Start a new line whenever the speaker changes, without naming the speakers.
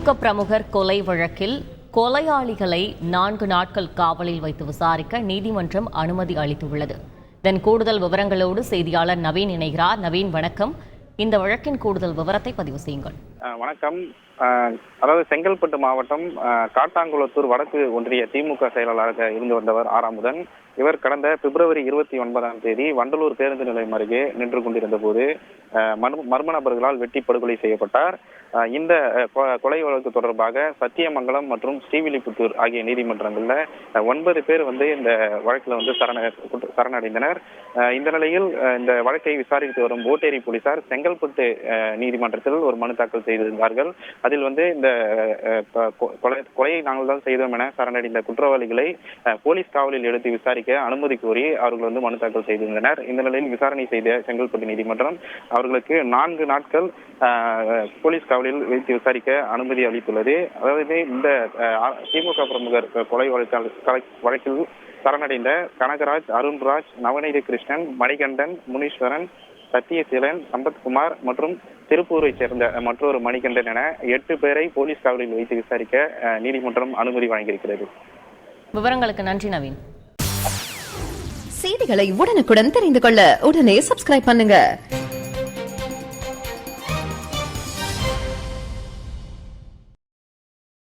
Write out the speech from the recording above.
திமுக பிரமுகர் கொலை வழக்கில் கொலையாளிகளை 4 நாட்கள் காவலில் வைத்து விசாரிக்க நீதிமன்றம் அனுமதி அளித்துள்ளது. இதன் கூடுதல் விவரங்களோடு செய்தியாளர் நவீன் இணைகிறார். நவீன், வணக்கம். இந்த வழக்கின் கூடுதல் விவரத்தை பதிவு செய்யுங்கள்.
வணக்கம். அதாவது செங்கல்பட்டு மாவட்டம் காட்டாங்குளத்தூர் வடக்கு ஒன்றிய திமுக செயலாளராக இருந்து வந்தவர் ஆறாமுதன். இவர் கடந்த பிப்ரவரி 29ஆம் தேதி வண்டலூர் பேருந்து நிலையம் அருகே நின்று கொண்டிருந்த போது மர்ம நபர்களால் வெட்டி படுகொலை செய்யப்பட்டார். இந்த கொலை வழக்கு தொடர்பாக சத்தியமங்கலம் மற்றும் ஸ்ரீவில்லிபுத்தூர் ஆகிய நீதிமன்றங்கள்ல 9 பேர் இந்த வழக்குல சரணடைந்தனர். இந்த நிலையில் இந்த வழக்கை விசாரித்து வரும் ஓட்டேரி போலீசார் செங்கல்பட்டு நீதிமன்றத்தில் ஒரு மனு தாக்கல் செய்திருந்தார்கள். அதில் இந்த கொலையை நாங்கள் தான் செய்தோம் என சரணடைந்த குற்றவாளிகளை போலீஸ் காவலில் எடுத்து விசாரிக்க அனுமதி கோரி அவர்கள் மனு தாக்கல் செய்திருந்தனர். இந்த நிலையில் விசாரணை செய்த செங்கல்பட்டு நீதிமன்றம் அவர்களுக்கு 4 நாட்கள் போலீஸ் காவலில் வைத்து விசாரிக்க அனுமதி அளித்துள்ளது. அதாவது இந்த திமுக பிரமுகர் கொலை வழக்கில் சரணடைந்த கனகராஜ், அருண்ராஜ், நவநீத கிருஷ்ணன், மணிகண்டன், முனீஸ்வரன், சத்தியசீலன், சம்பத்குமார் மற்றும் திருப்பூரை சேர்ந்த மற்றொரு மணிகண்டன் என 8 பேரை போலீஸ் காவலில் வைத்து விசாரிக்க நீதிமன்றம் அனுமதி வழங்கியிருக்கிறது.
விவரங்களுக்கு நன்றி நவீன்.
செய்திகளை உடனுக்குடன் தெரிந்து கொள்ள உடனே சப்ஸ்கிரைப் பண்ணுங்க.